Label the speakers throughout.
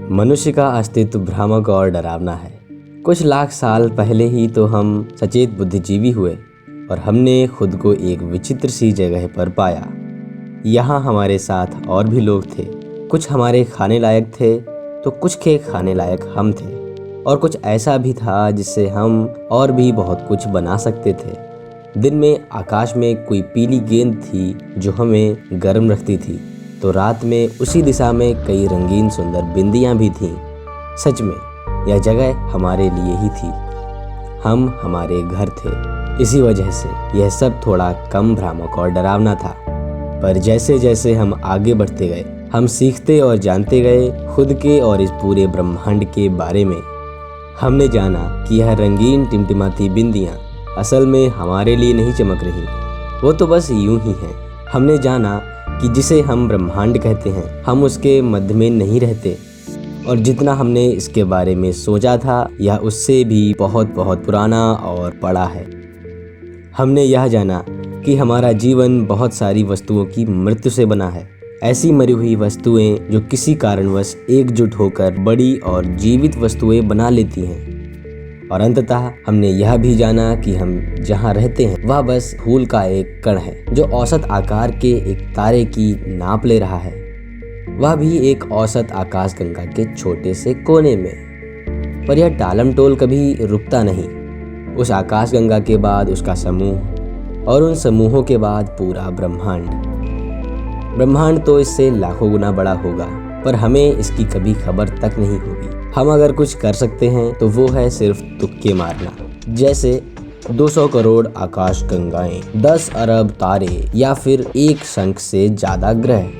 Speaker 1: मनुष्य का अस्तित्व भ्रामक और डरावना है। कुछ लाख साल पहले ही तो हम सचेत बुद्धिजीवी हुए और हमने खुद को एक विचित्र सी जगह पर पाया। यहाँ हमारे साथ और भी लोग थे। कुछ हमारे खाने लायक थे तो कुछ के खाने लायक हम थे, और कुछ ऐसा भी था जिससे हम और भी बहुत कुछ बना सकते थे। दिन में आकाश में कोई पीली गेंद थी जो हमें गर्म रखती थी, तो रात में उसी दिशा में कई रंगीन सुंदर बिंदियां भी थीं। सच में यह जगह हमारे लिए ही थी। हम हमारे घर थे। इसी वजह से यह सब थोड़ा कम भ्रामक और डरावना था। पर जैसे जैसे हम आगे बढ़ते गए, हम सीखते और जानते गए खुद के और इस पूरे ब्रह्मांड के बारे में। हमने जाना कि यह रंगीन टिमटिमाती बिंदियां असल में हमारे लिए नहीं चमक रही, वो तो बस यूं ही हैं। हमने जाना कि जिसे हम ब्रह्मांड कहते हैं, हम उसके मध्य में नहीं रहते, और जितना हमने इसके बारे में सोचा था यह उससे भी बहुत बहुत पुराना और बड़ा है। हमने यह जाना कि हमारा जीवन बहुत सारी वस्तुओं की मृत्यु से बना है। ऐसी मरी हुई वस्तुएं जो किसी कारणवश एकजुट होकर बड़ी और जीवित वस्तुएं बना लेती हैं। और अंततः हमने यह भी जाना कि हम जहाँ रहते हैं वह बस धूल का एक कण है जो औसत आकार के एक तारे की नाप ले रहा है, वह भी एक औसत आकाशगंगा के छोटे से कोने में। पर यह टालमटोल कभी रुकता नहीं। उस आकाशगंगा के बाद उसका समूह, और उन समूहों के बाद पूरा ब्रह्मांड। ब्रह्मांड तो इससे लाखों गुना बड़ा होगा, पर हमें इसकी कभी खबर तक नहीं होगी। हम अगर कुछ कर सकते हैं तो वो है सिर्फ तुक्के मारना, जैसे 200 करोड़ आकाश गंगाएं, 10 अरब तारे या फिर एक शंख से ज्यादा ग्रह।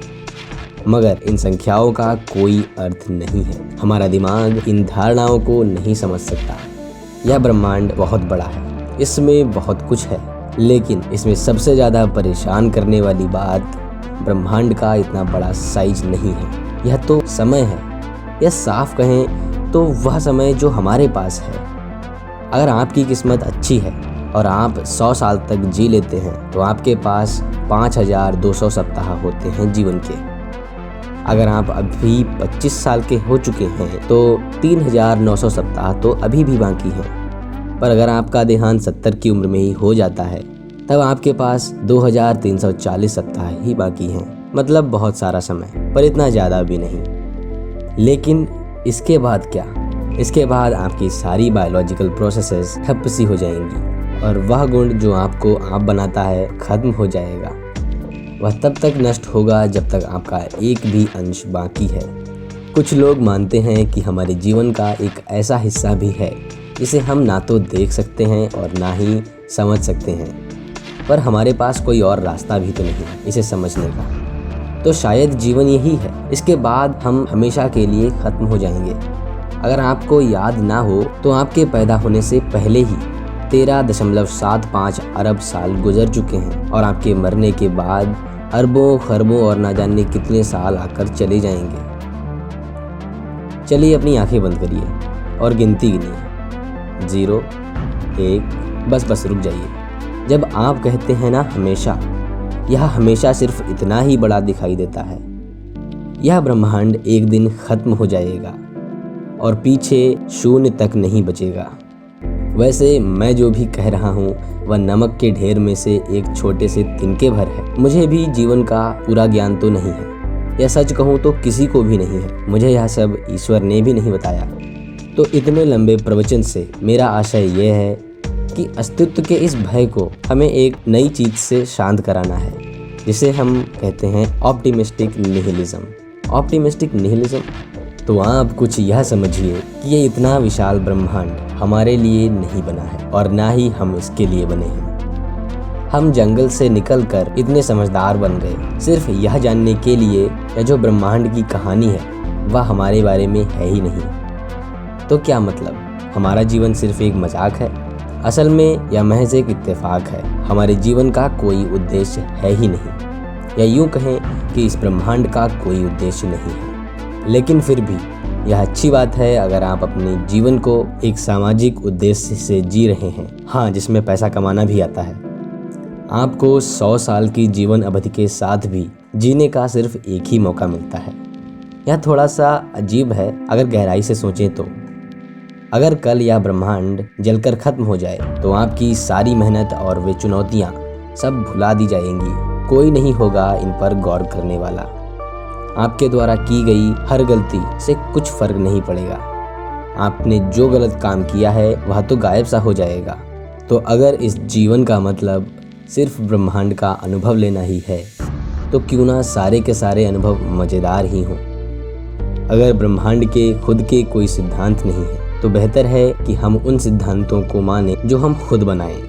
Speaker 1: मगर इन संख्याओं का कोई अर्थ नहीं है। हमारा दिमाग इन धारणाओं को नहीं समझ सकता। यह ब्रह्मांड बहुत बड़ा है, इसमें बहुत कुछ है, लेकिन इसमें सबसे ज्यादा परेशान करने वाली बात ब्रह्मांड का इतना बड़ा साइज नहीं है, यह तो समय है। यह साफ कहें तो वह समय जो हमारे पास है। अगर आपकी किस्मत अच्छी है और आप 100 साल तक जी लेते हैं तो आपके पास 5200 सप्ताह होते हैं जीवन के। अगर आप अभी 25 साल के हो चुके हैं तो 3900 सप्ताह तो अभी भी बाकी हैं। पर अगर आपका देहांत 70 की उम्र में ही हो जाता है तब आपके पास 2340 सप्ताह ही बाकी हैं। मतलब बहुत सारा समय, पर इतना ज़्यादा भी नहीं। लेकिन इसके बाद क्या? इसके बाद आपकी सारी बायोलॉजिकल प्रोसेसेस ठप सी हो जाएंगी, और वह गुण जो आपको आप बनाता है खत्म हो जाएगा। वह तब तक नष्ट होगा जब तक आपका एक भी अंश बाकी है। कुछ लोग मानते हैं कि हमारे जीवन का एक ऐसा हिस्सा भी है जिसे हम ना तो देख सकते हैं और ना ही समझ सकते हैं, पर हमारे पास कोई और रास्ता भी तो नहीं इसे समझने का। तो शायद जीवन यही है। इसके बाद हम हमेशा के लिए खत्म हो जाएंगे। अगर आपको याद ना हो तो आपके पैदा होने से पहले ही 13.75 अरब साल गुजर चुके हैं, और आपके मरने के बाद अरबों खरबों और ना जाने कितने साल आकर चले जाएंगे। चलिए अपनी आंखें बंद करिए और गिनती गिनिए। 0, 1, बस रुक जाइए। जब आप कहते हैं ना हमेशा, यह हमेशा सिर्फ इतना ही बड़ा दिखाई देता है। यह ब्रह्मांड एक दिन खत्म हो जाएगा और पीछे शून्य तक नहीं बचेगा। वैसे मैं जो भी कह रहा हूँ वह नमक के ढेर में से एक छोटे से तिनके भर है। मुझे भी जीवन का पूरा ज्ञान तो नहीं है, यह सच कहूँ तो किसी को भी नहीं है। मुझे यह सब ईश्वर ने भी नहीं बताया। तो इतने लंबे प्रवचन से मेरा आशय यह है कि अस्तित्व के इस भय को हमें एक नई चीज से शांत कराना है, जिसे हम कहते हैं ऑप्टिमिस्टिक निहिलिज्म। ऑप्टिमिस्टिक निहिलिज्म तो आप कुछ यह समझिए कि ये इतना विशाल ब्रह्मांड हमारे लिए नहीं बना है, और ना ही हम इसके लिए बने हैं। हम जंगल से निकलकर इतने समझदार बन गए सिर्फ यह जानने के लिए यह जो ब्रह्मांड की कहानी है वह हमारे बारे में है ही नहीं। तो क्या मतलब हमारा जीवन सिर्फ एक मजाक है? असल में यह महज एक इत्तेफाक है। हमारे जीवन का कोई उद्देश्य है ही नहीं, या यूं कहें कि इस ब्रह्मांड का कोई उद्देश्य नहीं है। लेकिन फिर भी यह अच्छी बात है अगर आप अपने जीवन को एक सामाजिक उद्देश्य से जी रहे हैं, हाँ, जिसमें पैसा कमाना भी आता है। आपको 100 साल की जीवन अवधि के साथ भी जीने का सिर्फ एक ही मौका मिलता है। यह थोड़ा सा अजीब है अगर गहराई से सोचें तो। अगर कल यह ब्रह्मांड जलकर खत्म हो जाए तो आपकी सारी मेहनत और वे चुनौतियाँ सब भुला दी जाएंगी। कोई नहीं होगा इन पर गौर करने वाला। आपके द्वारा की गई हर गलती से कुछ फर्क नहीं पड़ेगा। आपने जो गलत काम किया है वह तो गायब सा हो जाएगा। तो अगर इस जीवन का मतलब सिर्फ ब्रह्मांड का अनुभव लेना ही है तो क्यों ना सारे के सारे अनुभव मज़ेदार ही हों। अगर ब्रह्मांड के खुद के कोई सिद्धांत नहीं है तो बेहतर है कि हम उन सिद्धांतों को माने जो हम खुद बनाएं।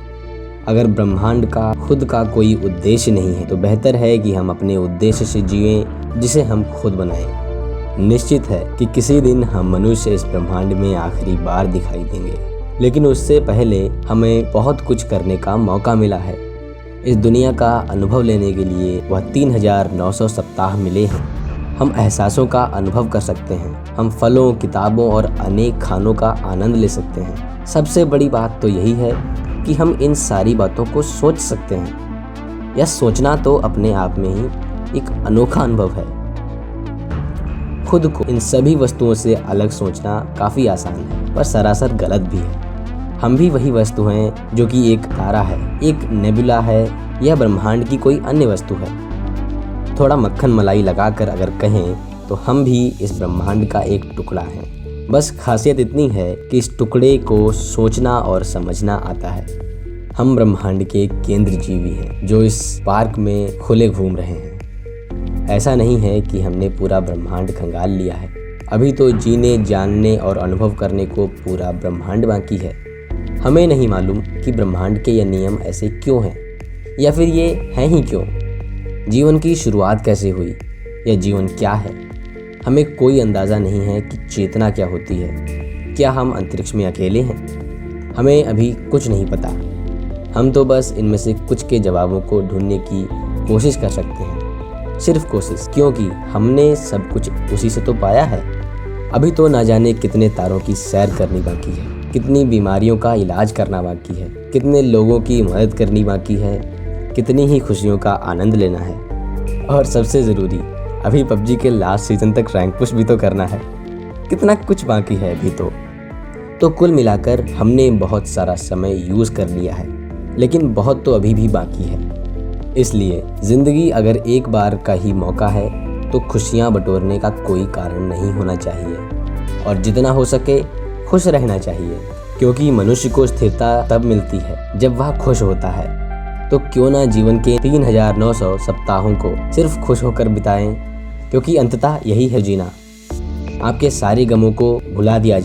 Speaker 1: अगर ब्रह्मांड का खुद का कोई उद्देश्य नहीं है तो बेहतर है कि हम अपने उद्देश्य से जिएं जिसे हम खुद बनाएं। निश्चित है कि किसी दिन हम मनुष्य इस ब्रह्मांड में आखिरी बार दिखाई देंगे, लेकिन उससे पहले हमें बहुत कुछ करने का मौका मिला है। इस दुनिया का अनुभव लेने के लिए वह 3900 सप्ताह मिले हैं। हम एहसासों का अनुभव कर सकते हैं। हम फलों, किताबों और अनेक खानों का आनंद ले सकते हैं। सबसे बड़ी बात तो यही है कि हम इन सारी बातों को सोच सकते हैं। यह सोचना तो अपने आप में ही एक अनोखा अनुभव है। खुद को इन सभी वस्तुओं से अलग सोचना काफ़ी आसान है, पर सरासर गलत भी है। हम भी वही वस्तु हैं जो कि एक तारा है, एक नेबुला है या ब्रह्मांड की कोई अन्य वस्तु है। थोड़ा मक्खन मलाई लगाकर अगर कहें तो हम भी इस ब्रह्मांड का एक टुकड़ा हैं। बस खासियत इतनी है कि इस टुकड़े को सोचना और समझना आता है। हम ब्रह्मांड के केंद्र जीवी हैं जो इस पार्क में खुले घूम रहे हैं। ऐसा नहीं है कि हमने पूरा ब्रह्मांड खंगाल लिया है। अभी तो जीने, जानने और अनुभव करने को पूरा ब्रह्मांड बाकी है। हमें नहीं मालूम कि ब्रह्मांड के ये नियम ऐसे क्यों हैं, या फिर ये हैं ही क्यों। जीवन की शुरुआत कैसे हुई, या जीवन क्या है। हमें कोई अंदाज़ा नहीं है कि चेतना क्या होती है। क्या हम अंतरिक्ष में अकेले हैं? हमें अभी कुछ नहीं पता। हम तो बस इनमें से कुछ के जवाबों को ढूंढने की कोशिश कर सकते हैं। सिर्फ कोशिश, क्योंकि हमने सब कुछ उसी से तो पाया है। अभी तो ना जाने कितने तारों की सैर करनी बाकी है, कितनी बीमारियों का इलाज करना बाकी है, कितने लोगों की मदद करनी बाकी है, कितनी ही खुशियों का आनंद लेना है। और सबसे ज़रूरी, अभी पबजी के लास्ट सीज़न तक रैंक पुश भी तो करना है। कितना कुछ बाकी है अभी तो कुल मिलाकर हमने बहुत सारा समय यूज़ कर लिया है, लेकिन बहुत तो अभी भी बाकी है। इसलिए ज़िंदगी अगर एक बार का ही मौका है तो खुशियाँ बटोरने का कोई कारण नहीं होना चाहिए, और जितना हो सके खुश रहना चाहिए, क्योंकि मनुष्य को स्थिरता तब मिलती है जब वह खुश होता है। तो क्यों ना जीवन के 3900 सप्ताहों को सिर्फ खुश होकर बिताएं, क्योंकि अंततः यही है जीना। आपके सारे गमों को भुला दिया